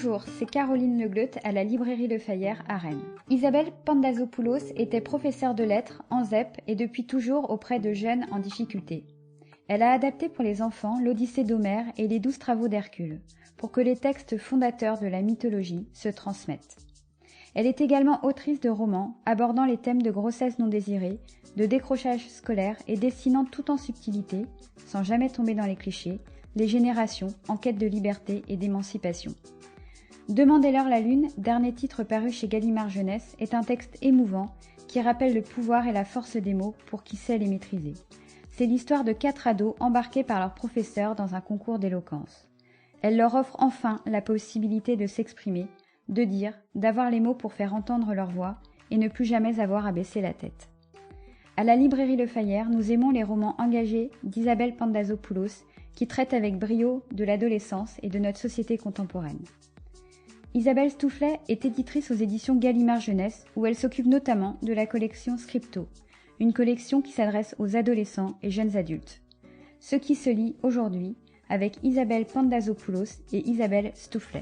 Bonjour, c'est Caroline Legleut à la librairie Le Fayère à Rennes. Isabelle Pandazopoulos était professeure de lettres en ZEP et depuis toujours auprès de jeunes en difficulté. Elle a adapté pour les enfants l'Odyssée d'Homère et les 12 travaux d'Hercule, pour que les textes fondateurs de la mythologie se transmettent. Elle est également autrice de romans abordant les thèmes de grossesse non désirée, de décrochage scolaire et dessinant tout en subtilité, sans jamais tomber dans les clichés, les générations en quête de liberté et d'émancipation. Demandez-leur la lune, dernier titre paru chez Gallimard Jeunesse, est un texte émouvant qui rappelle le pouvoir et la force des mots pour qui sait les maîtriser. C'est l'histoire de 4 ados embarqués par leur professeur dans un concours d'éloquence. Elle leur offre enfin la possibilité de s'exprimer, de dire, d'avoir les mots pour faire entendre leur voix et ne plus jamais avoir à baisser la tête. À la librairie Le Fayère, nous aimons les romans engagés d'Isabelle Pandazopoulos qui traitent avec brio de l'adolescence et de notre société contemporaine. Isabelle Stoufflet est éditrice aux éditions Gallimard Jeunesse où elle s'occupe notamment de la collection Scripto, une collection qui s'adresse aux adolescents et jeunes adultes. Ce qui se lit aujourd'hui avec Isabelle Pandazopoulos et Isabelle Stoufflet.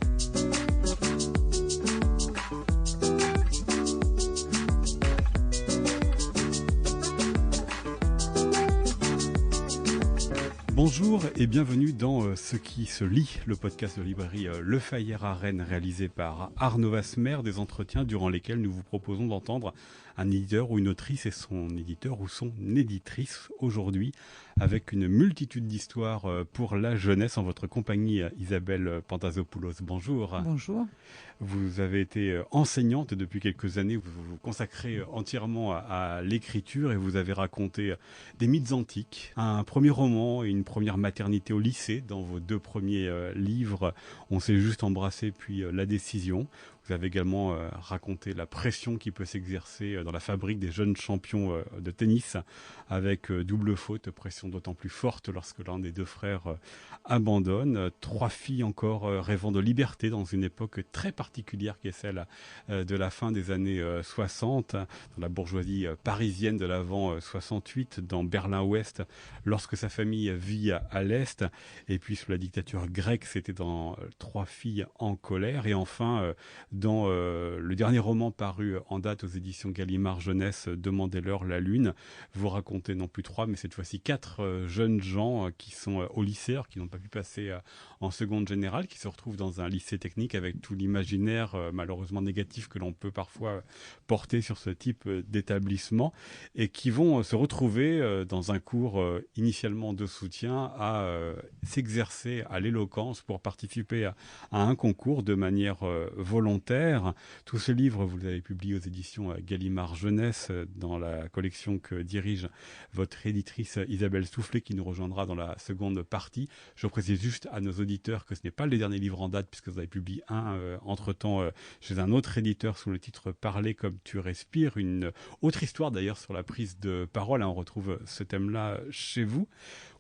Bonjour et bienvenue dans Ce qui se lit, le podcast de librairie Le Fayère à Rennes réalisé par Arnaud Vasmer, des entretiens durant lesquels nous vous proposons d'entendre un éditeur ou une autrice et son éditeur ou son éditrice aujourd'hui avec une multitude d'histoires pour la jeunesse en votre compagnie Isabelle Pandazopoulos. Bonjour. Bonjour. Vous avez été enseignante depuis quelques années, vous vous consacrez entièrement à l'écriture et vous avez raconté des mythes antiques, un premier roman et une première maternité au lycée dans vos 2 premiers livres, On s'est juste embrassé puis La décision. Vous avez également raconté la pression qui peut s'exercer dans la fabrique des jeunes champions de tennis avec Double faute, pression d'autant plus forte lorsque l'un des 2 frères abandonne. 3 filles encore rêvant de liberté dans une époque très particulière qui est celle de la fin des années 60, dans la bourgeoisie parisienne de l'avant 68, dans Berlin-Ouest, lorsque sa famille vit à l'Est. Et puis sous la dictature grecque, c'était dans 3 filles en colère. Et enfin, dans le dernier roman paru en date aux éditions Gallimard Jeunesse, Demandez-leur la lune, vous racontez non plus 3, mais cette fois-ci 4 jeunes gens qui sont au lycée, qui n'ont pas pu passer en seconde générale, qui se retrouvent dans un lycée technique avec tout l'imaginaire malheureusement négatif que l'on peut parfois porter sur ce type d'établissement, et qui vont se retrouver dans un cours initialement de soutien à s'exercer à l'éloquence pour participer à un concours de manière volontaire. Tous ces livres, vous les avez publiés aux éditions Gallimard Jeunesse dans la collection que dirige votre éditrice Isabelle Stoufflet qui nous rejoindra dans la seconde partie. Je précise juste à nos auditeurs que ce n'est pas les derniers livres en date puisque vous avez publié un entre-temps chez un autre éditeur sous le titre Parler comme tu respires, une autre histoire d'ailleurs sur la prise de parole. On retrouve ce thème-là chez vous.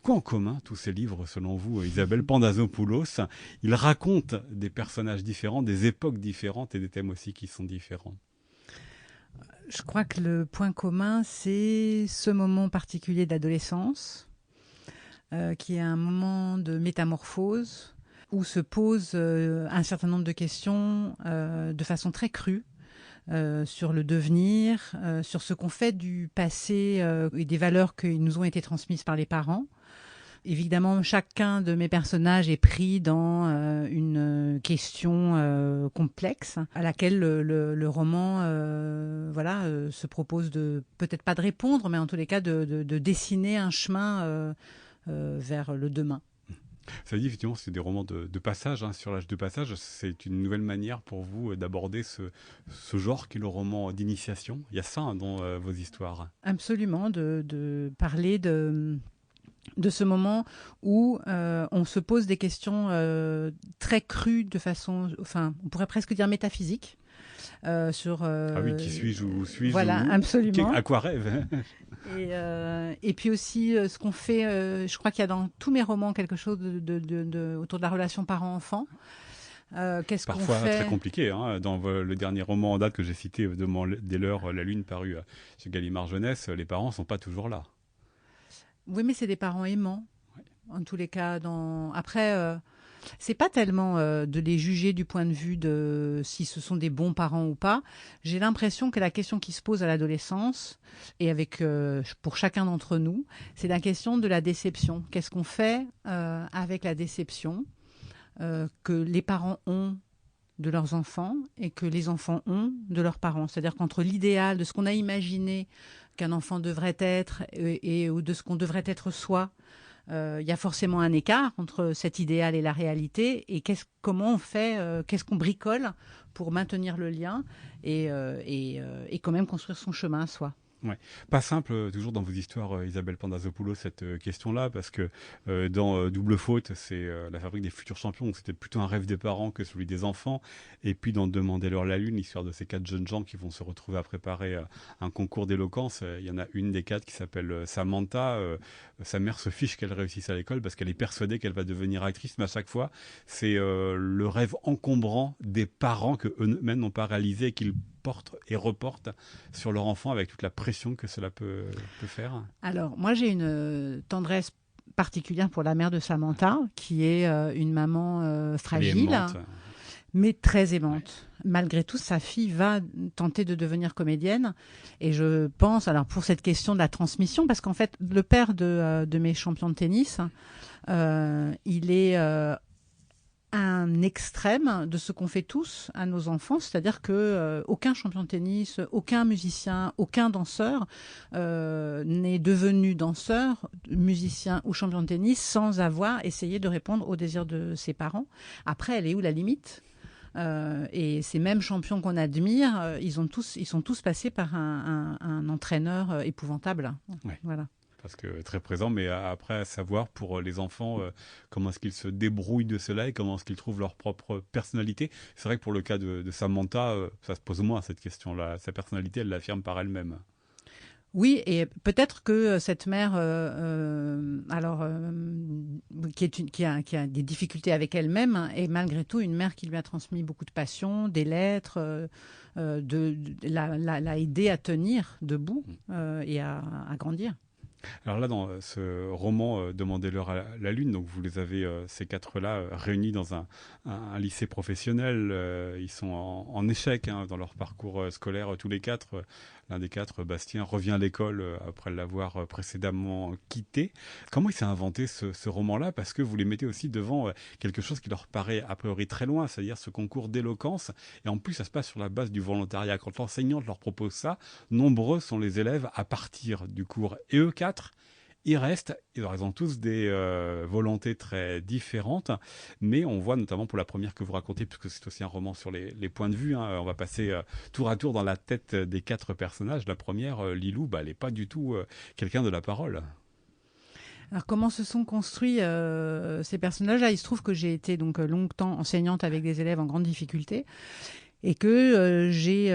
Quoi en commun tous ces livres selon vous, Isabelle Pandazopoulos? Ils racontent des personnages différents, des époques différentes et des thèmes aussi qui sont différents. Je crois que le point commun, c'est ce moment particulier d'adolescence, qui est un moment de métamorphose, où se posent un certain nombre de questions de façon très crue, sur le devenir, sur ce qu'on fait du passé et des valeurs qui nous ont été transmises par les parents. Évidemment, chacun de mes personnages est pris dans une question complexe à laquelle le roman se propose de, peut-être pas de répondre, mais en tous les cas de dessiner un chemin vers le demain. Ça dit effectivement, c'est des romans de passage, sur l'âge de passage. C'est une nouvelle manière pour vous d'aborder ce genre qui est le roman d'initiation. Il y a ça dans vos histoires. Absolument, de parler de ce moment où on se pose des questions très crues de façon, on pourrait presque dire métaphysique. Sur qui suis-je ou suis-je voilà, ou absolument. À quoi rêve et puis aussi ce qu'on fait, je crois qu'il y a dans tous mes romans quelque chose autour de la relation parent-enfant. Qu'est-ce Parfois qu'on fait très compliqué. Dans le dernier roman en date que j'ai cité, Demandez-leur la lune, paru chez Gallimard Jeunesse, les parents sont pas toujours là. Oui, mais c'est des parents aimants. Ouais. En tous les cas, après, C'est pas tellement de les juger du point de vue de si ce sont des bons parents ou pas. J'ai l'impression que la question qui se pose à l'adolescence, et avec pour chacun d'entre nous, c'est la question de la déception. Qu'est-ce qu'on fait avec la déception que les parents ont de leurs enfants et que les enfants ont de leurs parents. C'est-à-dire qu'entre l'idéal de ce qu'on a imaginé qu'un enfant devrait être ou de ce qu'on devrait être soi, il y a forcément un écart entre cet idéal et la réalité. Et comment on fait, qu'est-ce qu'on bricole pour maintenir le lien et quand même construire son chemin à soi. Ouais. Pas simple, toujours dans vos histoires, Isabelle Pandazopoulos, cette question-là, parce que dans Double Faute, c'est la fabrique des futurs champions, donc c'était plutôt un rêve des parents que celui des enfants. Et puis dans Demandez-leur la lune, l'histoire de ces 4 jeunes gens qui vont se retrouver à préparer un concours d'éloquence. Il y en a une des 4 qui s'appelle Samantha. Sa mère se fiche qu'elle réussisse à l'école parce qu'elle est persuadée qu'elle va devenir actrice, mais à chaque fois, c'est le rêve encombrant des parents que eux-mêmes n'ont pas réalisé et qu'ils portent et reportent sur leur enfant avec toute la pression que cela peut faire. Alors, moi, j'ai une tendresse particulière pour la mère de Samantha, qui est une maman fragile, mais très aimante. Ouais. Malgré tout, sa fille va tenter de devenir comédienne. Et je pense, alors pour cette question de la transmission, parce qu'en fait, le père de mes champions de tennis, il est un extrême de ce qu'on fait tous à nos enfants, c'est-à-dire que aucun champion de tennis, aucun musicien, aucun danseur n'est devenu danseur, musicien ou champion de tennis sans avoir essayé de répondre aux désirs de ses parents. Après, elle est où la limite ? Et ces mêmes champions qu'on admire, ils sont tous passés par un entraîneur épouvantable. Ouais. Voilà. Parce que très présent, mais après à savoir pour les enfants comment est-ce qu'ils se débrouillent de cela et comment est-ce qu'ils trouvent leur propre personnalité. C'est vrai que pour le cas de Samantha, ça se pose moins cette question-là. Sa personnalité, elle l'affirme par elle-même. Oui, et peut-être que cette mère, qui a des difficultés avec elle-même, est malgré tout une mère qui lui a transmis beaucoup de passion, des lettres, l'a aidé à tenir debout et à grandir. Alors là, dans ce roman Demandez-leur à la lune, donc vous les avez, ces 4-là, réunis dans un lycée professionnel. Ils sont en échec dans leur parcours scolaire, tous les 4. L'un des 4, Bastien, revient à l'école après l'avoir précédemment quitté. Comment il s'est inventé ce roman-là ? Parce que vous les mettez aussi devant quelque chose qui leur paraît a priori très loin, c'est-à-dire ce concours d'éloquence. Et en plus, ça se passe sur la base du volontariat. Quand l'enseignante leur propose ça, nombreux sont les élèves à partir du cours. Et eux 4, ils restent, ils ont tous des volontés très différentes, mais on voit notamment pour la première que vous racontez, puisque c'est aussi un roman sur les points de vue, on va passer tour à tour dans la tête des 4 personnages. La première, Lilou, elle n'est pas du tout quelqu'un de la parole. Alors comment se sont construits ces personnages-là ? Il se trouve que j'ai été donc longtemps enseignante avec des élèves en grande difficulté. Et que j'ai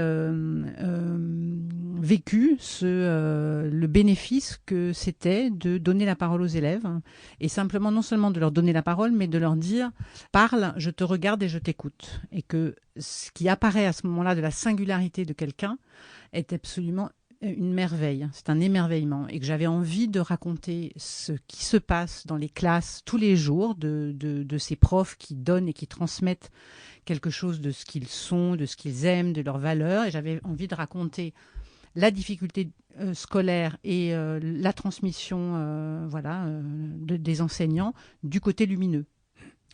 vécu le bénéfice que c'était de donner la parole aux élèves, et simplement non seulement de leur donner la parole, mais de leur dire « parle, je te regarde et je t'écoute ». Et que ce qui apparaît à ce moment-là de la singularité de quelqu'un est absolument une merveille, c'est un émerveillement, et que j'avais envie de raconter ce qui se passe dans les classes tous les jours de ces profs qui donnent et qui transmettent quelque chose de ce qu'ils sont, de ce qu'ils aiment, de leurs valeurs, et j'avais envie de raconter la difficulté scolaire et la transmission des enseignants du côté lumineux.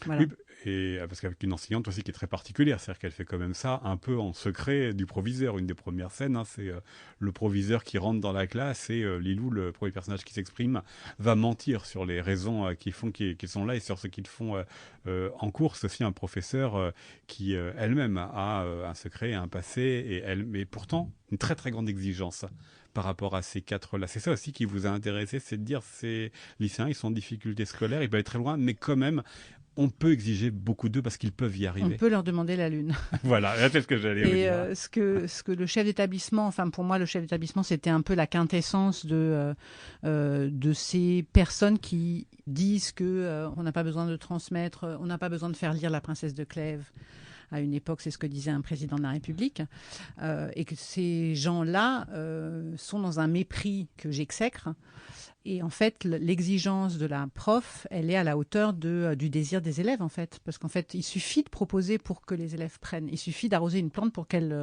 Voilà. Oui, et parce qu'avec une enseignante aussi qui est très particulière, c'est-à-dire qu'elle fait quand même ça un peu en secret du proviseur. Une des premières scènes, c'est le proviseur qui rentre dans la classe et Lilou, le premier personnage qui s'exprime, va mentir sur les raisons qui font qu'ils sont là et sur ce qu'ils font en cours. C'est aussi un professeur qui elle-même a un secret, un passé, mais pourtant une très très grande exigence par rapport à ces 4-là. C'est ça aussi qui vous a intéressé, c'est de dire ces lycéens, ils sont en difficulté scolaire, ils peuvent aller très loin, mais quand même, on peut exiger beaucoup d'eux parce qu'ils peuvent y arriver. On peut leur demander la lune. Voilà, c'est ce que j'allais vous dire. Ce que le chef d'établissement, enfin pour moi le chef d'établissement, c'était un peu la quintessence de ces personnes qui disent que on n'a pas besoin de transmettre, on n'a pas besoin de faire lire La Princesse de Clèves À une époque, c'est ce que disait un président de la République. Et que ces gens-là sont dans un mépris que j'exècre. Et en fait, l'exigence de la prof, elle est à la hauteur du désir des élèves, en fait. Parce qu'en fait, il suffit de proposer pour que les élèves prennent. Il suffit d'arroser une plante pour qu'elle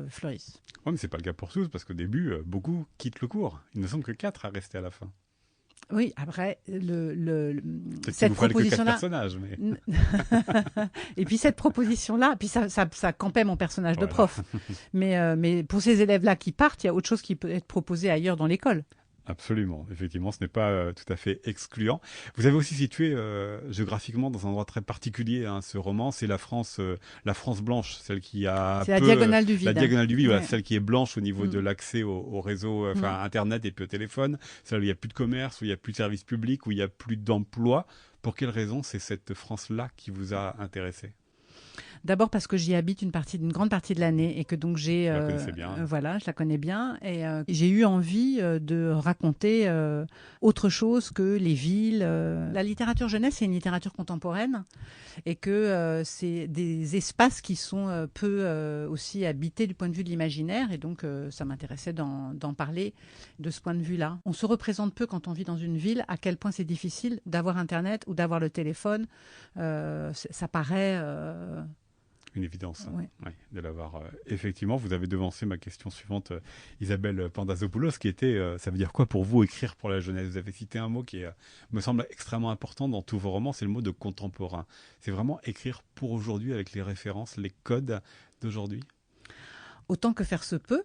fleurisse. Oui, mais c'est pas le cas pour tous, parce qu'au début, beaucoup quittent le cours. Il ne semble que 4 à rester à la fin. Oui, après, cette proposition-là... Mais... Et puis cette proposition-là, puis ça campait mon personnage de prof. Mais pour ces élèves-là qui partent, il y a autre chose qui peut être proposé ailleurs dans l'école. Absolument, effectivement, ce n'est pas tout à fait excluant. Vous avez aussi situé géographiquement dans un endroit très particulier, hein, ce roman, c'est la France blanche, celle qui a... C'est la diagonale du vide. La diagonale du vide, ouais. Voilà, celle qui est blanche au niveau de l'accès au réseau, Internet et puis au téléphone, celle où il n'y a plus de commerce, où il n'y a plus de services publics, où il n'y a plus d'emploi. Pour quelle raison c'est cette France-là qui vous a intéressé ? D'abord parce que j'y habite une grande partie de l'année et que donc j'ai... Vous la connaissez bien. Voilà, je la connais bien. Et j'ai eu envie de raconter autre chose que les villes. La littérature jeunesse, c'est une littérature contemporaine et que c'est des espaces qui sont peu aussi habités du point de vue de l'imaginaire. Et donc, ça m'intéressait d'en parler de ce point de vue-là. On se représente peu quand on vit dans une ville à quel point c'est difficile d'avoir Internet ou d'avoir le téléphone. Ça paraît... Une évidence, ouais. Oui, de l'avoir. Effectivement, vous avez devancé ma question suivante, Isabelle Pandazopoulos, qui était, ça veut dire quoi pour vous écrire pour la jeunesse ? Vous avez cité un mot qui me semble extrêmement important dans tous vos romans, c'est le mot de contemporain. C'est vraiment écrire pour aujourd'hui avec les références, les codes d'aujourd'hui ? Autant que faire se peut,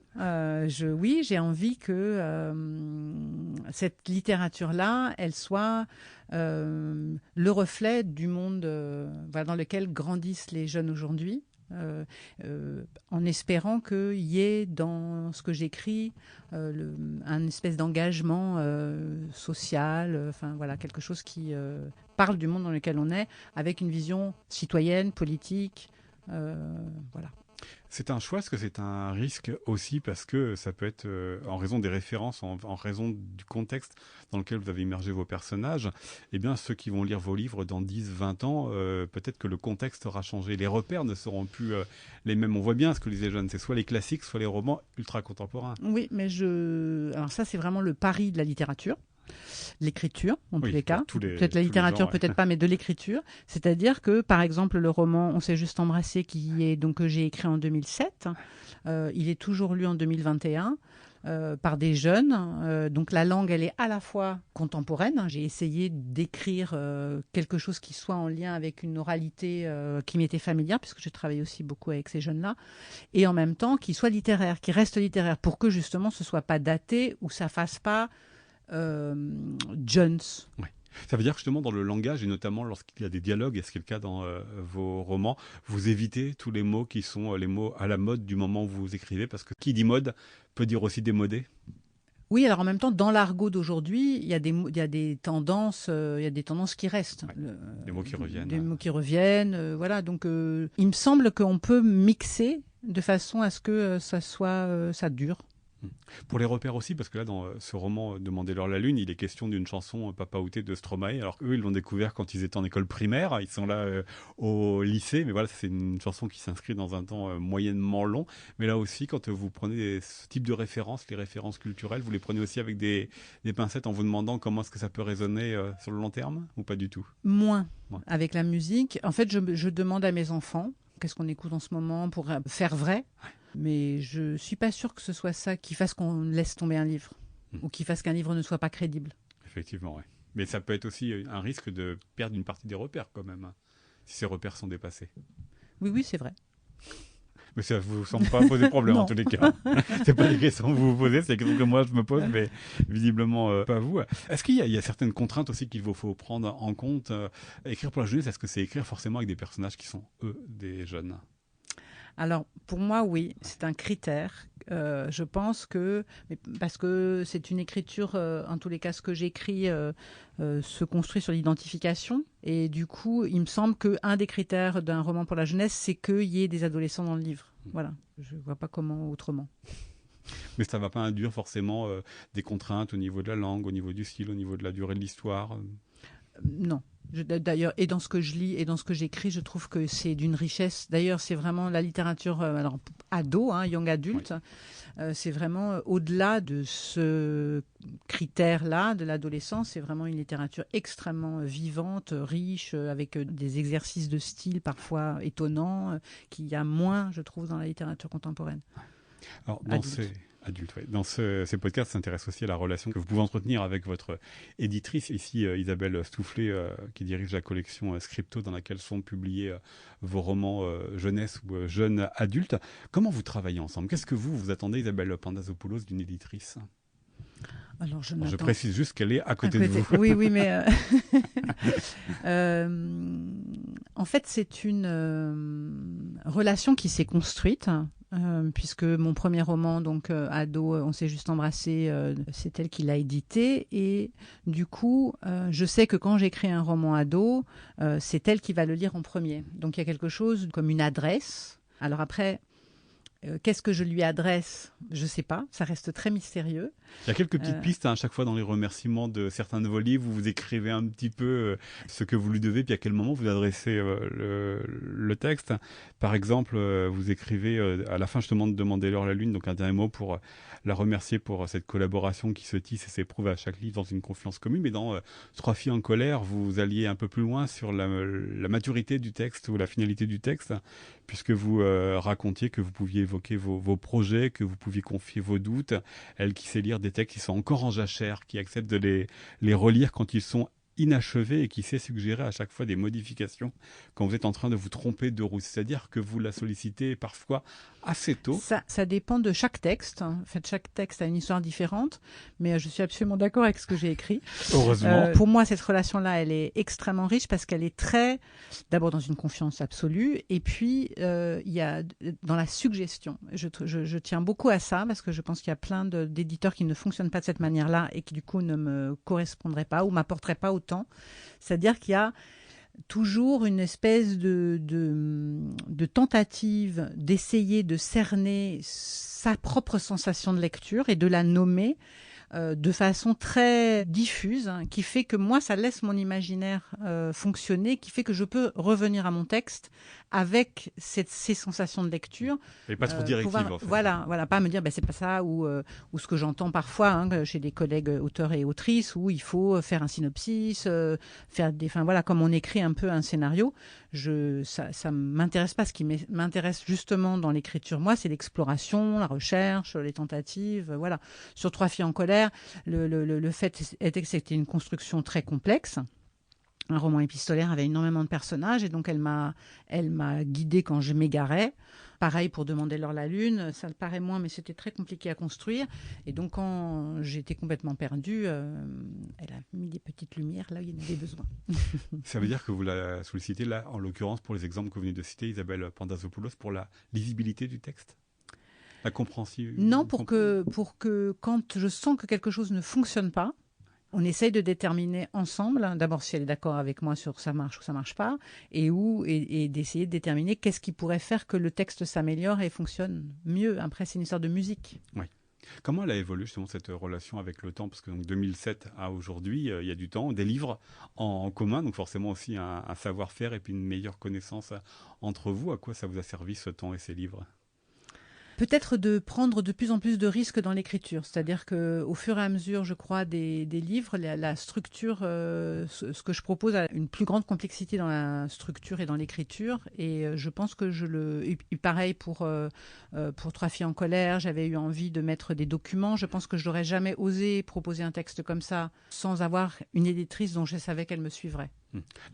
j'ai envie que cette littérature-là, elle soit le reflet du monde dans lequel grandissent les jeunes aujourd'hui, en espérant qu'il y ait dans ce que j'écris un espèce d'engagement social, quelque chose qui parle du monde dans lequel on est, avec une vision citoyenne, politique, voilà. C'est un choix, est-ce que c'est un risque aussi parce que ça peut être en raison des références, en raison du contexte dans lequel vous avez immergé vos personnages, eh bien ceux qui vont lire vos livres dans 10, 20 ans, peut-être que le contexte aura changé. Les repères ne seront plus les mêmes. On voit bien ce que lisent les jeunes, c'est soit les classiques, soit les romans ultra contemporains. Oui, mais alors ça c'est vraiment le pari de la littérature. L'écriture, en tous les cas. Peut-être la littérature, peut-être pas, mais de l'écriture. C'est-à-dire que, par exemple, le roman On s'est juste embrassé, que j'ai écrit en 2007, il est toujours lu en 2021 par des jeunes. Donc la langue, elle est à la fois contemporaine. J'ai essayé d'écrire quelque chose qui soit en lien avec une oralité qui m'était familière, puisque j'ai travaillé aussi beaucoup avec ces jeunes-là, et en même temps qui soit littéraire, qui reste littéraire, pour que justement ce soit pas daté ou ça fasse pas Jones. Oui. Ça veut dire que justement dans le langage, et notamment lorsqu'il y a des dialogues, et ce qui est le cas dans vos romans, vous évitez tous les mots qui sont les mots à la mode du moment où vous écrivez, parce que qui dit mode peut dire aussi démodé. Oui, alors en même temps, dans l'argot d'aujourd'hui, il y a des tendances qui restent. Ouais, des mots qui reviennent. Des mots qui reviennent, voilà. Donc, il me semble qu'on peut mixer de façon à ce que ça dure. Pour les repères aussi, parce que là, dans ce roman Demandez-leur la lune, il est question d'une chanson Papa Outé de Stromae. Alors eux, ils l'ont découvert quand ils étaient en école primaire. Ils sont là au lycée, mais voilà, c'est une chanson qui s'inscrit dans un temps moyennement long. Mais là aussi, quand vous prenez ce type de références, les références culturelles, vous les prenez aussi avec des pincettes en vous demandant comment est-ce que ça peut résonner sur le long terme, ou pas du tout ? Moins. Avec la musique. En fait, je demande à mes enfants qu'est-ce qu'on écoute en ce moment pour faire vrai. Mais je ne suis pas sûre que ce soit ça qui fasse qu'on laisse tomber un livre ou qui fasse qu'un livre ne soit pas crédible. Effectivement, oui. Mais ça peut être aussi un risque de perdre une partie des repères quand même, si ces repères sont dépassés. Oui, c'est vrai. Mais ça ne vous semble pas poser problème en tous les cas. C'est pas des questions que vous vous posez, c'est des questions que moi je me pose, mais visiblement pas vous. Est-ce qu'il y a certaines contraintes aussi qu'il faut prendre en compte écrire pour la jeunesse, est-ce que c'est écrire forcément avec des personnages qui sont, eux, des jeunes ? Alors, pour moi, oui, c'est un critère. Je pense parce que c'est une écriture, en tous les cas, ce que j'écris se construit sur l'identification. Et du coup, il me semble qu'un des critères d'un roman pour la jeunesse, c'est qu'il y ait des adolescents dans le livre. Voilà, je ne vois pas comment autrement. Mais ça ne va pas induire forcément des contraintes au niveau de la langue, au niveau du style, au niveau de la durée de l'histoire Non. D'ailleurs, et dans ce que je lis et dans ce que j'écris, je trouve que c'est d'une richesse. D'ailleurs, c'est vraiment la littérature alors, ado, young adulte. Oui. C'est vraiment au-delà de ce critère-là de l'adolescence. C'est vraiment une littérature extrêmement vivante, riche, avec des exercices de style parfois étonnants, qu'il y a moins, je trouve, dans la littérature contemporaine. Alors, dans ces podcasts s'intéresse aussi à la relation que vous pouvez entretenir avec votre éditrice, ici Isabelle Stoufflet, qui dirige la collection Scripto, dans laquelle sont publiés vos romans jeunesse ou jeunes adultes. Comment vous travaillez ensemble? Qu'est-ce que vous attendez, Isabelle Pandazopoulos, d'une éditrice? Alors, je précise juste qu'elle est à côté de vous. Oui, mais en fait, c'est une relation qui s'est construite. Puisque mon premier roman, donc ado, on s'est juste embrassé, c'est elle qui l'a édité, et du coup, je sais que quand j'écris un roman ado, c'est elle qui va le lire en premier. Donc il y a quelque chose comme une adresse. Alors après, qu'est-ce que je lui adresse? Je ne sais pas, ça reste très mystérieux. Il y a quelques petites pistes à chaque fois dans les remerciements de certains de vos livres où vous écrivez un petit peu ce que vous lui devez, puis à quel moment vous adressez le texte. Par exemple, vous écrivez à la fin justement de Demandez-leur la lune, donc un dernier mot pour la remercier pour cette collaboration qui se tisse et s'éprouve à chaque livre dans une confiance commune. Mais dans Trois filles en colère, vous alliez un peu plus loin sur la maturité du texte ou la finalité du texte, puisque vous racontiez que vous pouviez évoquer vos projets, que vous pouviez confier vos doutes. Elle qui sait lire des textes qui sont encore en jachère, qui accepte de les relire quand ils sont inachevés et qui sait suggérer à chaque fois des modifications quand vous êtes en train de vous tromper de route. C'est-à-dire que vous la sollicitez parfois assez tôt. Ça dépend de chaque texte. En fait, chaque texte a une histoire différente, mais je suis absolument d'accord avec ce que j'ai écrit. Heureusement. Pour moi, cette relation-là, elle est extrêmement riche parce qu'elle est d'abord dans une confiance absolue, et puis il y a dans la suggestion. Je tiens beaucoup à ça parce que je pense qu'il y a plein d'éditeurs qui ne fonctionnent pas de cette manière-là et qui du coup ne me correspondraient pas ou m'apporteraient pas autant. C'est-à-dire qu'il y a toujours une espèce de tentative d'essayer de cerner sa propre sensation de lecture et de la nommer de façon très diffuse, qui fait que moi, ça laisse mon imaginaire fonctionner, qui fait que je peux revenir à mon texte avec ces sensations de lecture. Et pas trop directive, en fait. Voilà, pas me dire c'est pas ça, ou ce que j'entends parfois chez des collègues auteurs et autrices, où il faut faire un synopsis, comme on écrit un peu un scénario. Ça m'intéresse pas. Ce qui m'intéresse justement dans l'écriture, moi, c'est l'exploration, la recherche, les tentatives. Voilà. Sur Trois filles en colère, le fait était que c'était une construction très complexe. Un roman épistolaire avait énormément de personnages, et donc elle m'a guidée quand je m'égarais. Pareil pour Demandez-leur la lune, ça le paraît moins, mais c'était très compliqué à construire. Et donc quand j'étais complètement perdue, elle a mis des petites lumières là où il y en avait besoin. Ça veut dire que vous la sollicitez là, en l'occurrence pour les exemples que vous venez de citer, Isabelle Pandazopoulos, pour la lisibilité du texte, la compréhension. Non, pour que quand je sens que quelque chose ne fonctionne pas, on essaye de déterminer ensemble, d'abord si elle est d'accord avec moi sur ça marche ou ça marche pas, et d'essayer de déterminer qu'est-ce qui pourrait faire que le texte s'améliore et fonctionne mieux. Après, c'est une histoire de musique. Oui. Comment elle a évolué justement cette relation avec le temps? Parce que donc 2007 à aujourd'hui, il y a du temps, des livres en commun, donc forcément aussi un savoir-faire et puis une meilleure connaissance entre vous. À quoi ça vous a servi ce temps et ces livres? Peut-être de prendre de plus en plus de risques dans l'écriture. C'est-à-dire qu'au fur et à mesure, je crois, des livres, la structure, ce que je propose a une plus grande complexité dans la structure et dans l'écriture. Et je pense que pareil pour Trois filles en colère, j'avais eu envie de mettre des documents. Je pense que je n'aurais jamais osé proposer un texte comme ça sans avoir une éditrice dont je savais qu'elle me suivrait.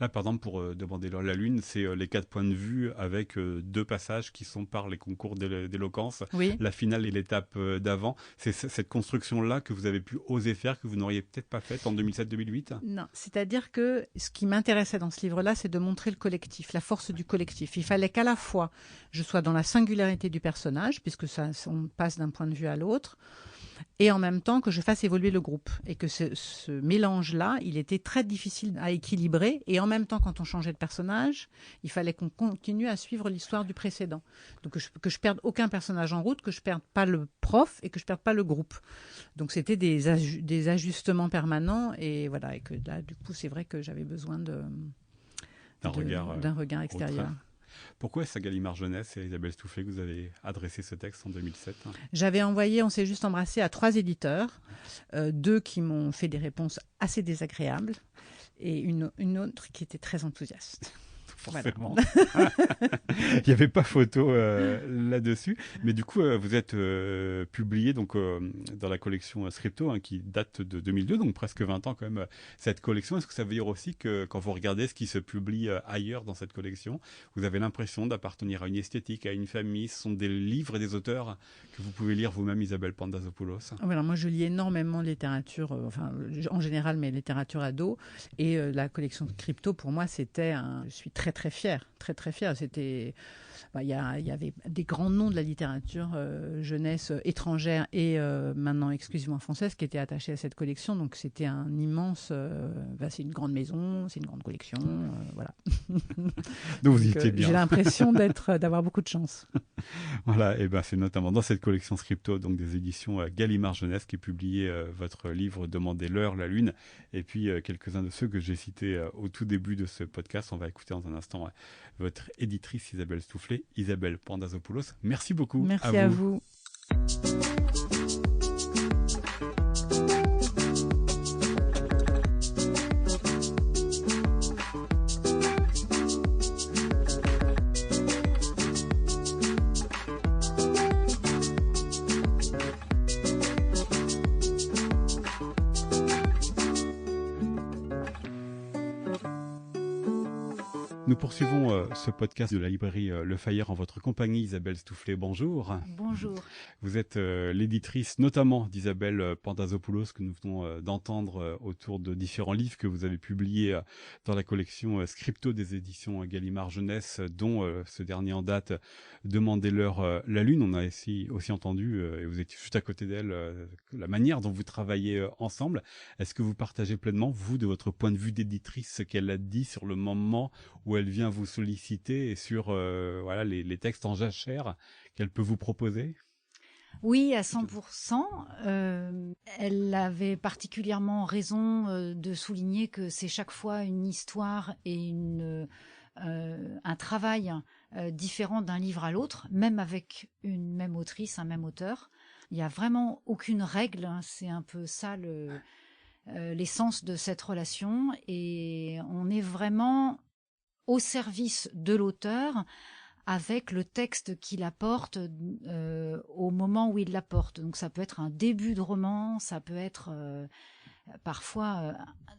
Là, par exemple, pour Demandez-leur la lune, c'est les 4 points de vue avec 2 passages qui sont par les concours d'éloquence, oui. La finale et l'étape d'avant. C'est cette construction-là que vous avez pu oser faire, que vous n'auriez peut-être pas faite en 2007-2008? Non, c'est-à-dire que ce qui m'intéressait dans ce livre-là, c'est de montrer le collectif, la force du collectif. Il fallait qu'à la fois, je sois dans la singularité du personnage, puisque on passe d'un point de vue à l'autre, et en même temps que je fasse évoluer le groupe. Et que ce mélange-là, il était très difficile à équilibrer. Et en même temps, quand on changeait de personnage, il fallait qu'on continue à suivre l'histoire du précédent. Donc que je perde aucun personnage en route, que je perde pas le prof et que je perde pas le groupe. Donc c'était des ajustements permanents. Et voilà, et que là, du coup, c'est vrai que j'avais besoin d'un regard extérieur. Pourquoi est-ce à Gallimard Jeunesse et Isabelle Stoufflet que vous avez adressé ce texte en 2007 ? J'avais envoyé On s'est juste embrassé à 3 éditeurs, 2 qui m'ont fait des réponses assez désagréables et une autre qui était très enthousiaste. Forcément. Voilà. Il n'y avait pas photo là-dessus. Mais du coup, vous êtes publié donc, dans la collection Scripto, qui date de 2002, donc presque 20 ans quand même, cette collection. Est-ce que ça veut dire aussi que quand vous regardez ce qui se publie ailleurs dans cette collection, vous avez l'impression d'appartenir à une esthétique, à une famille? Ce sont des livres et des auteurs que vous pouvez lire vous-même, Isabelle Pandazopoulos. Alors moi, je lis énormément de littérature, en général, mais littérature ado. Et la collection Scripto, pour moi, c'était je suis très fière, très fière. C'était, il y avait des grands noms de la littérature jeunesse étrangère et maintenant exclusivement française qui étaient attachés à cette collection. Donc c'était un immense, c'est une grande maison, c'est une grande collection, voilà. Donc vous y étiez bien. J'ai l'impression d'avoir beaucoup de chance. Voilà, et c'est notamment dans cette collection Scripto, donc des éditions Gallimard Jeunesse, qui publiait votre livre Demandez-leur la lune, et puis quelques-uns de ceux que j'ai cités au tout début de ce podcast. On va écouter dans un instant votre éditrice Isabelle Stoufflet, Isabelle Pandazopoulos. Merci beaucoup. Merci à vous. Nous poursuivons ce podcast de la librairie Le Fayeur en votre compagnie. Isabelle Stoufflet, bonjour. Bonjour. Vous êtes l'éditrice notamment d'Isabelle Pandazopoulos que nous venons d'entendre autour de différents livres que vous avez publiés dans la collection Scripto des éditions Gallimard Jeunesse, dont ce dernier en date, Demandez-leur la lune. On a aussi entendu, et vous étiez juste à côté d'elle, la manière dont vous travaillez ensemble. Est-ce que vous partagez pleinement, vous, de votre point de vue d'éditrice, ce qu'elle a dit sur le moment où elle vient vous solliciter et sur les textes en jachère qu'elle peut vous proposer? Oui, à 100%. Elle avait particulièrement raison de souligner que c'est chaque fois une histoire et un travail différent d'un livre à l'autre, même avec une même autrice, un même auteur. Il n'y a vraiment aucune règle, hein. C'est un peu ça l'essence de cette relation, et on est vraiment au service de l'auteur avec le texte qu'il apporte au moment où il l'apporte. Donc ça peut être un début de roman, ça peut être parfois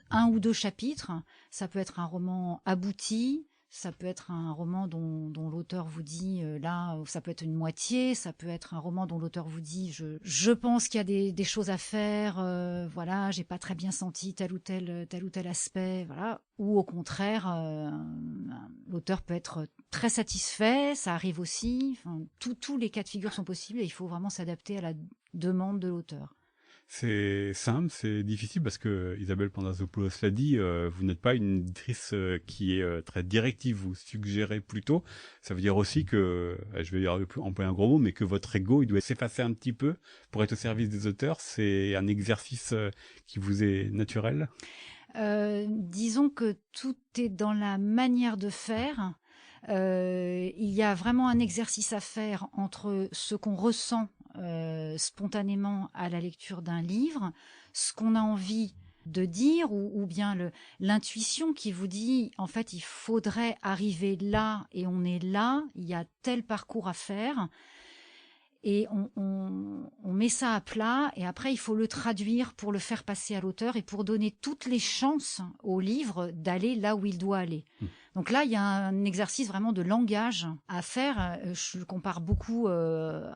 1 ou 2 chapitres, ça peut être un roman abouti, ça peut être un roman dont l'auteur vous dit, là, ça peut être une moitié, ça peut être un roman dont l'auteur vous dit, je pense qu'il y a des choses à faire, voilà, j'ai pas très bien senti tel ou tel aspect, voilà. Ou au contraire, l'auteur peut être très satisfait, ça arrive aussi, enfin, tous les cas de figure sont possibles et il faut vraiment s'adapter à la demande de l'auteur. C'est simple, c'est difficile parce que Isabelle Pandazopoulos l'a dit, vous n'êtes pas une éditrice qui est très directive, vous suggérez plutôt. Ça veut dire aussi que, je vais employer un gros mot, mais que votre ego, il doit s'effacer un petit peu pour être au service des auteurs. C'est un exercice qui vous est naturel? Disons que tout est dans la manière de faire. Il y a vraiment un exercice à faire entre ce qu'on ressent spontanément à la lecture d'un livre, ce qu'on a envie de dire, ou bien l'intuition qui vous dit en fait il faudrait arriver là et on est là, il y a tel parcours à faire, et on met ça à plat, et après il faut le traduire pour le faire passer à l'auteur et pour donner toutes les chances au livre d'aller là où il doit aller. Donc là, il y a un exercice vraiment de langage à faire. Je le compare beaucoup à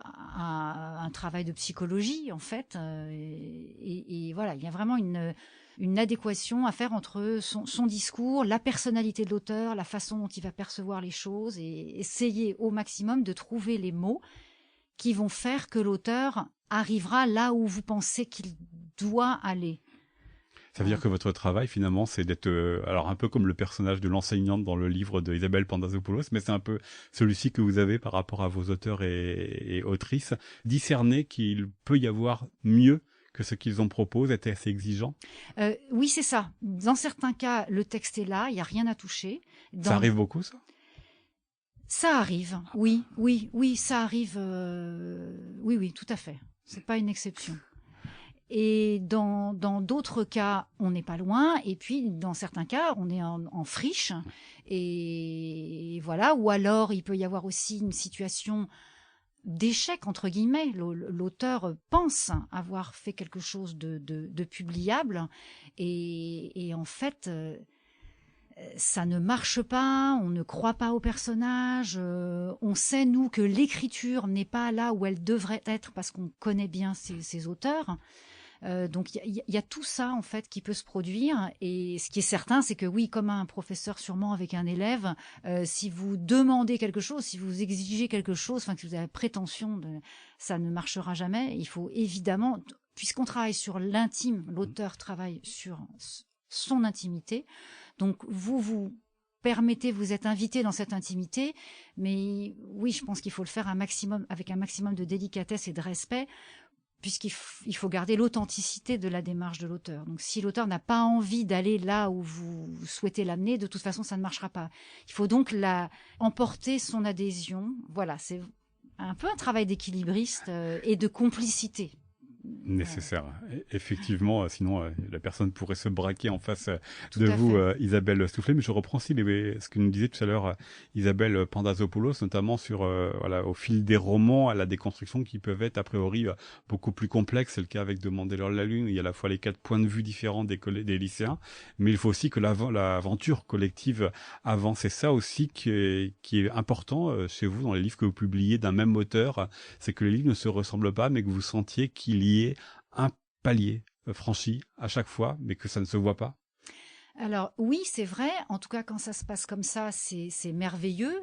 un travail de psychologie, en fait. Et voilà, il y a vraiment une adéquation à faire entre son discours, la personnalité de l'auteur, la façon dont il va percevoir les choses, et essayer au maximum de trouver les mots qui vont faire que l'auteur arrivera là où vous pensez qu'il doit aller. Ça veut dire que votre travail, finalement, c'est d'être, alors un peu comme le personnage de l'enseignante dans le livre de Isabelle Pandazopoulos, mais c'est un peu celui-ci que vous avez par rapport à vos auteurs et autrices, discerner qu'il peut y avoir mieux que ce qu'ils en proposent, être assez exigeant. Oui, c'est ça. Dans certains cas, le texte est là, il n'y a rien à toucher. Ça arrive beaucoup, ça? Ça arrive, oui, ça arrive. Oui, tout à fait. C'est pas une exception. Et dans d'autres cas, on n'est pas loin. Et puis, dans certains cas, on est en friche. Et voilà. Ou alors, il peut y avoir aussi une situation d'échec, entre guillemets. L'auteur pense avoir fait quelque chose de publiable. Et en fait, ça ne marche pas. On ne croit pas au personnage. On sait, nous, que l'écriture n'est pas là où elle devrait être parce qu'on connaît bien ces auteurs. Donc il y a tout ça en fait qui peut se produire, et ce qui est certain, c'est que oui, comme un professeur sûrement avec un élève, si vous demandez quelque chose, si vous exigez quelque chose, enfin que vous avez la prétention ça ne marchera jamais. Il faut évidemment, puisqu'on travaille sur l'intime, l'auteur travaille sur son intimité, donc vous permettez, vous êtes invité dans cette intimité, mais oui, je pense qu'il faut le faire avec un maximum de délicatesse et de respect, puisqu'il faut garder l'authenticité de la démarche de l'auteur. Donc si l'auteur n'a pas envie d'aller là où vous souhaitez l'amener, de toute façon, ça ne marchera pas. Il faut donc emporter son adhésion. Voilà, c'est un peu un travail d'équilibriste et de complicité. Nécessaire. Effectivement, sinon la personne pourrait se braquer en face Tout de à vous, fait. Isabelle Stoufflet. Mais je reprends aussi ce que nous disait tout à l'heure Isabelle Pandazopoulos, notamment sur au fil des romans, à la déconstruction qui peuvent être a priori beaucoup plus complexes. C'est le cas avec Demander l'heure de la lune. Il y a à la fois les 4 points de vue différents des lycéens, mais il faut aussi que l'aventure collective avance. C'est ça aussi qui est important chez vous dans les livres que vous publiez d'un même auteur. C'est que les livres ne se ressemblent pas, mais que vous sentiez qu'il y ait un palier franchi à chaque fois, mais que ça ne se voit pas. Alors oui, c'est vrai. En tout cas, quand ça se passe comme ça, c'est merveilleux.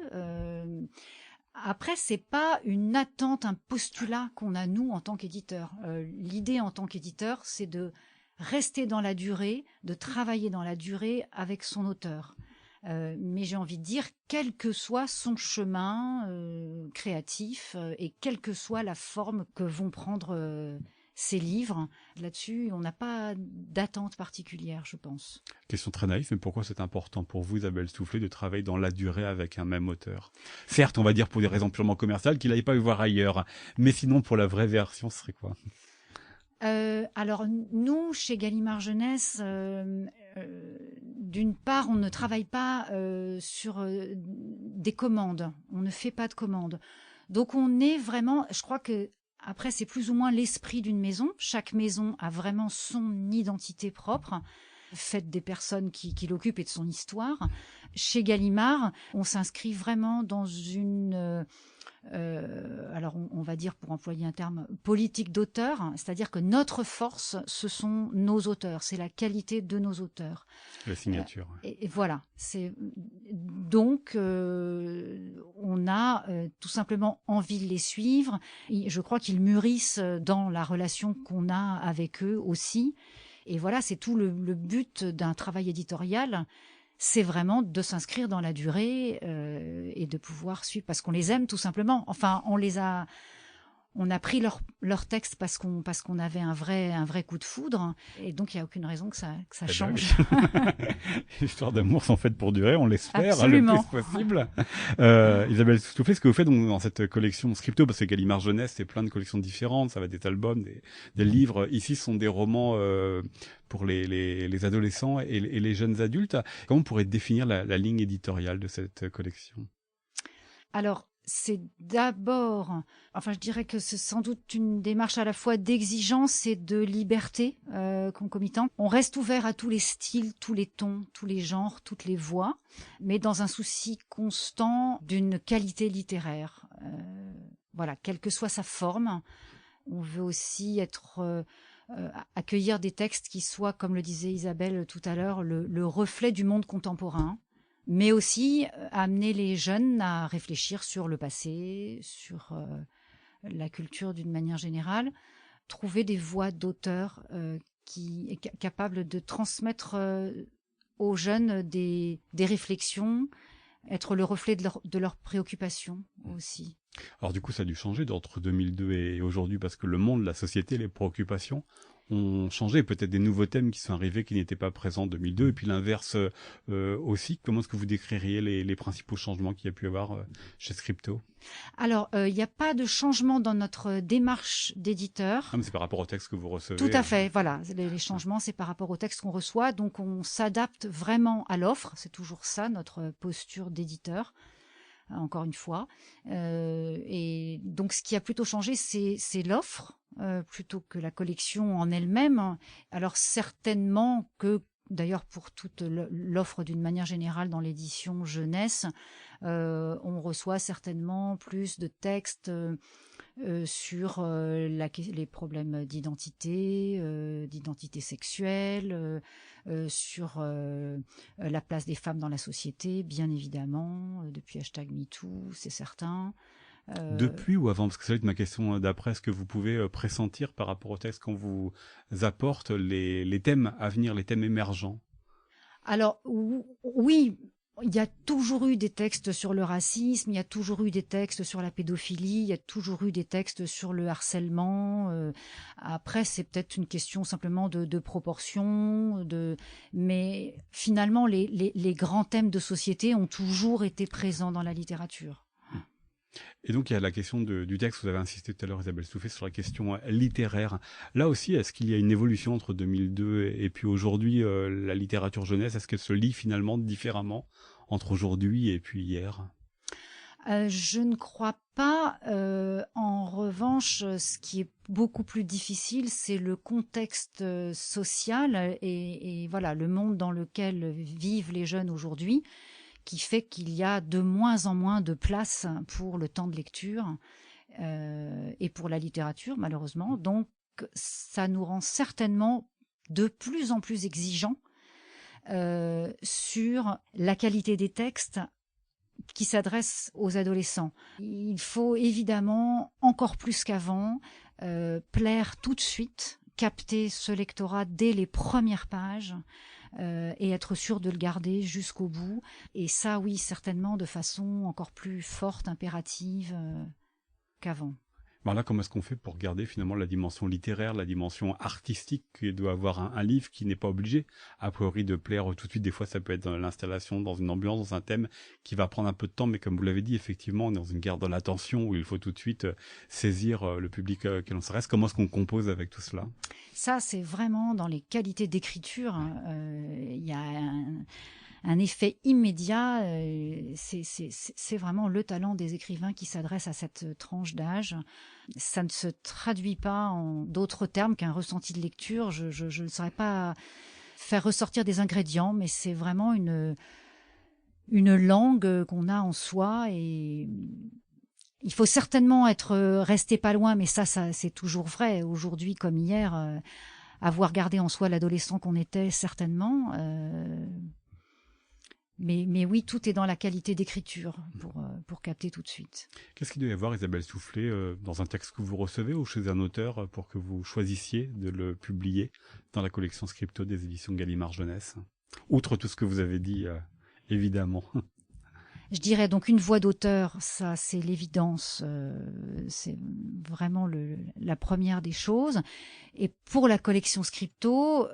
Après, c'est pas une attente, un postulat qu'on a nous en tant qu'éditeur. L'idée en tant qu'éditeur, c'est de rester dans la durée, de travailler dans la durée avec son auteur. Mais j'ai envie de dire, quel que soit son chemin créatif et quelle que soit la forme que vont prendre ces livres, là-dessus, on n'a pas d'attente particulière, je pense. Question très naïve, mais pourquoi c'est important pour vous, Isabelle Stoufflet, de travailler dans la durée avec un même auteur? Certes, on va dire pour des raisons purement commerciales qu'il n'allait pas y voir ailleurs, mais sinon pour la vraie version, ce serait quoi? Alors nous, chez Gallimard Jeunesse, d'une part, on ne travaille pas sur des commandes, on ne fait pas de commandes. Donc on est vraiment, je crois que après c'est plus ou moins l'esprit d'une maison. Chaque maison a vraiment son identité propre, faite des personnes qui l'occupent et de son histoire. Chez Gallimard, on s'inscrit vraiment dans une alors on va dire, pour employer un terme, politique d'auteur, c'est-à-dire que notre force, ce sont nos auteurs, c'est la qualité de nos auteurs. La signature. Et voilà, donc on a tout simplement envie de les suivre. Et je crois qu'ils mûrissent dans la relation qu'on a avec eux aussi. Et voilà, c'est tout le but d'un travail éditorial. C'est vraiment de s'inscrire dans la durée et de pouvoir suivre, parce qu'on les aime tout simplement. Enfin, on a pris leur texte parce qu'on avait un vrai coup de foudre, et donc il n'y a aucune raison que ça change. Les histoires d'amour sont faites pour durer, on l'espère, Absolument. le plus possible. Isabelle Stoufflet, ce que vous faites donc dans cette collection Scripto, parce que Gallimard Jeunesse, c'est plein de collections différentes, ça va être des albums, des livres. Ici, ce sont des romans pour les adolescents et les jeunes adultes. Comment on pourrait définir la ligne éditoriale de cette collection? Alors, c'est d'abord, enfin je dirais que c'est sans doute une démarche à la fois d'exigence et de liberté concomitante. On reste ouvert à tous les styles, tous les tons, tous les genres, toutes les voix, mais dans un souci constant d'une qualité littéraire. Voilà, quelle que soit sa forme. On veut aussi accueillir des textes qui soient, comme le disait Isabelle tout à l'heure, le reflet du monde contemporain, mais aussi amener les jeunes à réfléchir sur le passé, sur la culture d'une manière générale. trouver des voix d'auteurs capables de transmettre aux jeunes des réflexions, être le reflet de leurs préoccupations aussi. Alors du coup, ça a dû changer entre 2002 et aujourd'hui, parce que le monde, la société, les préoccupations ont changé. Peut-être des nouveaux thèmes qui sont arrivés qui n'étaient pas présents en 2002, et puis l'inverse aussi. Comment est-ce que vous décririez les principaux changements qu'il y a pu y avoir chez Scripto? Alors, il n'y a pas de changement dans notre démarche d'éditeur. Ah, mais c'est par rapport au texte que vous recevez. Tout à fait, voilà. Les changements, c'est par rapport au texte qu'on reçoit. Donc, on s'adapte vraiment à l'offre. C'est toujours ça, notre posture d'éditeur, encore une fois. Et donc, ce qui a plutôt changé, c'est l'offre, plutôt que la collection en elle-même. Alors, certainement que, d'ailleurs, pour toute l'offre d'une manière générale dans l'édition jeunesse, on reçoit certainement plus de textes sur les problèmes d'identité sexuelle, sur la place des femmes dans la société, bien évidemment, depuis #MeToo, c'est certain. Depuis ou avant? Parce que ça va être ma question d'après. Est-ce que vous pouvez pressentir par rapport au texte qu'on vous apporte les thèmes à venir, les thèmes émergents? Alors oui, il y a toujours eu des textes sur le racisme, il y a toujours eu des textes sur la pédophilie, il y a toujours eu des textes sur le harcèlement. Après, c'est peut-être une question simplement de proportion, mais finalement, les grands thèmes de société ont toujours été présents dans la littérature. Et donc, il y a la question du texte. Vous avez insisté tout à l'heure, Isabelle Stouffet, sur la question littéraire. Là aussi, est-ce qu'il y a une évolution entre 2002 et puis aujourd'hui, la littérature jeunesse? Est-ce qu'elle se lit finalement différemment entre aujourd'hui et puis hier? Je ne crois pas. En revanche, ce qui est beaucoup plus difficile, c'est le contexte social et voilà, le monde dans lequel vivent les jeunes aujourd'hui, qui fait qu'il y a de moins en moins de place pour le temps de lecture et pour la littérature, malheureusement. Donc, ça nous rend certainement de plus en plus exigeants sur la qualité des textes qui s'adressent aux adolescents. Il faut évidemment, encore plus qu'avant, plaire tout de suite, capter ce lectorat dès les premières pages, et être sûr de le garder jusqu'au bout. Et ça, oui, certainement de façon encore plus forte, impérative qu'avant. Ben là, comment est-ce qu'on fait pour garder finalement la dimension littéraire, la dimension artistique que doit avoir un livre qui n'est pas obligé, a priori, de plaire tout de suite? Des fois, ça peut être dans l'installation, dans une ambiance, dans un thème qui va prendre un peu de temps, mais comme vous l'avez dit, effectivement, on est dans une guerre de l'attention où il faut tout de suite saisir le public que l'on s'adresse. Comment est-ce qu'on compose avec tout cela? Ça, c'est vraiment dans les qualités d'écriture. Il y a un effet immédiat. C'est vraiment le talent des écrivains qui s'adressent à cette tranche d'âge. Ça ne se traduit pas en d'autres termes qu'un ressenti de lecture. Je ne saurais pas faire ressortir des ingrédients, mais c'est vraiment une langue qu'on a en soi et il faut certainement resté pas loin, mais ça c'est toujours vrai aujourd'hui comme hier, avoir gardé en soi l'adolescent qu'on était certainement. Mais oui, tout est dans la qualité d'écriture pour capter tout de suite. Qu'est-ce qu'il doit y avoir, Isabelle Stoufflet, dans un texte que vous recevez ou chez un auteur pour que vous choisissiez de le publier dans la collection Scripto des éditions Gallimard Jeunesse? Outre tout ce que vous avez dit, évidemment. Je dirais donc une voix d'auteur, ça c'est l'évidence, c'est vraiment la première des choses. Et pour la collection Scripto,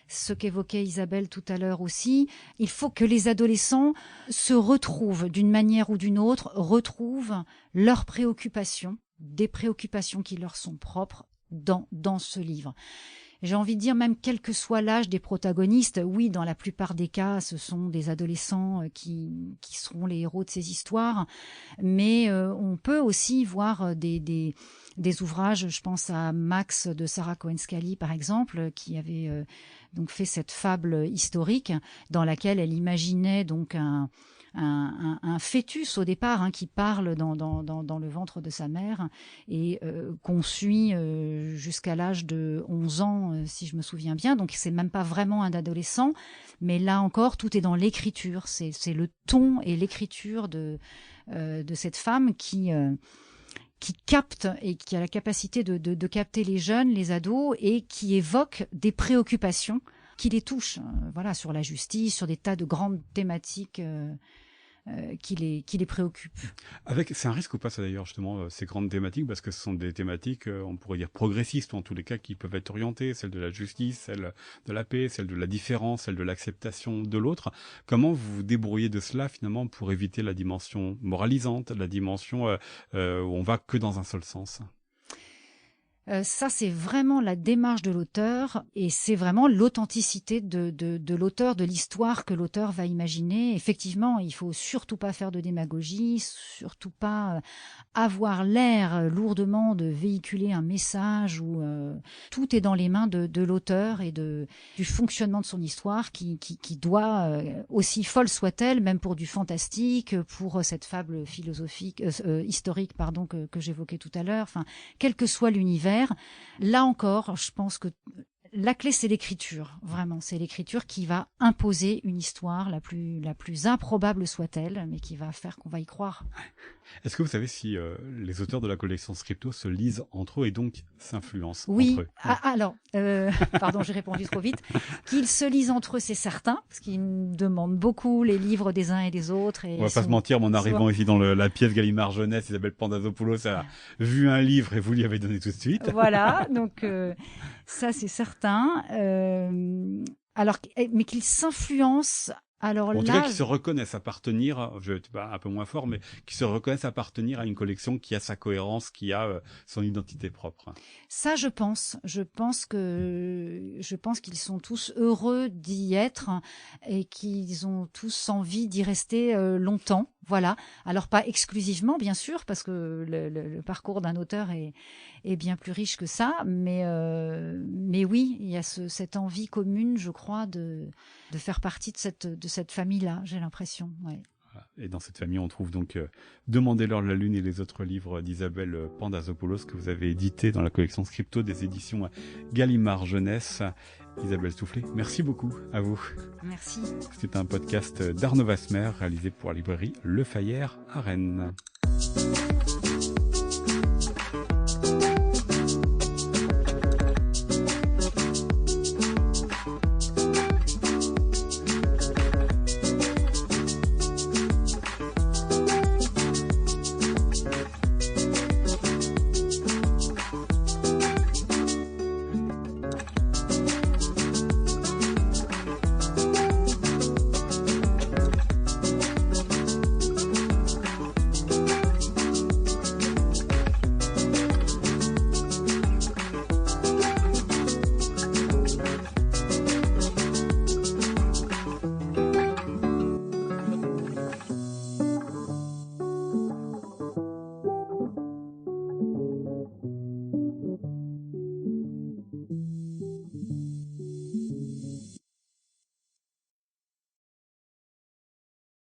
ce qu'évoquait Isabelle tout à l'heure aussi, il faut que les adolescents se retrouvent d'une manière ou d'une autre, retrouvent leurs préoccupations, des préoccupations qui leur sont propres dans ce livre. J'ai envie de dire, même quel que soit l'âge des protagonistes, oui, dans la plupart des cas, ce sont des adolescents qui seront les héros de ces histoires, mais on peut aussi voir des ouvrages, je pense à Max de Sarah Cohen-Scalie par exemple, qui avait donc fait cette fable historique dans laquelle elle imaginait donc un fœtus au départ qui parle dans le ventre de sa mère et qu'on suit jusqu'à l'âge de 11 ans si je me souviens bien, donc c'est même pas vraiment un adolescent, mais là encore tout est dans l'écriture, c'est le ton et l'écriture de cette femme qui qui capte et qui a la capacité de capter les jeunes, les ados, et qui évoque des préoccupations qui les touchent, voilà, sur la justice, sur des tas de grandes thématiques qui les préoccupent. C'est un risque ou pas ça d'ailleurs justement ces grandes thématiques, parce que ce sont des thématiques on pourrait dire progressistes, ou en tous les cas qui peuvent être orientées, celle de la justice, celle de la paix, celle de la différence, celle de l'acceptation de l'autre. Comment vous vous débrouillez de cela finalement pour éviter la dimension moralisante, la dimension où on va que dans un seul sens? Ça, c'est vraiment la démarche de l'auteur, et c'est vraiment l'authenticité de l'auteur, de l'histoire que l'auteur va imaginer. Effectivement, il faut surtout pas faire de démagogie, surtout pas avoir l'air lourdement de véhiculer un message où tout est dans les mains de l'auteur et du fonctionnement de son histoire qui doit, aussi folle soit-elle, même pour du fantastique, pour cette fable philosophique, historique, pardon, que j'évoquais tout à l'heure, enfin, quel que soit l'univers. Là encore, je pense que la clé, c'est l'écriture. Vraiment, c'est l'écriture qui va imposer une histoire la plus improbable soit-elle, mais qui va faire qu'on va y croire. Est-ce que vous savez si les auteurs de la collection Scripto se lisent entre eux et donc s'influencent oui. entre eux? Alors, pardon, j'ai répondu trop vite. Qu'ils se lisent entre eux, c'est certain, parce qu'ils me demandent beaucoup les livres des uns et des autres. Et on va pas se mentir, mais en arrivant ici dans la pièce Gallimard Jeunesse, Isabelle Pandazopoulos a vu un livre et vous lui avez donné tout de suite. Voilà, donc ça c'est certain. Alors, mais qu'ils s'influencent. Alors en tout là, cas, qui se reconnaissent appartenir, je vais être un peu moins fort, mais qui se reconnaissent appartenir à une collection qui a sa cohérence, qui a son identité propre. Ça, je pense qu'ils sont tous heureux d'y être et qu'ils ont tous envie d'y rester longtemps. Voilà. Alors pas exclusivement, bien sûr, parce que le parcours d'un auteur est bien plus riche que ça, mais oui, il y a cette envie commune, je crois, de faire partie de cette famille-là, j'ai l'impression. Ouais. Et dans cette famille, on trouve donc Demandez-leur la lune et les autres livres d'Isabelle Pandazopoulos que vous avez édité dans la collection Scripto des éditions Gallimard Jeunesse. Isabelle Soufflet, merci beaucoup à vous. Merci. C'est un podcast d'Arnaud Vasmer réalisé pour la librairie Le Fayère à Rennes.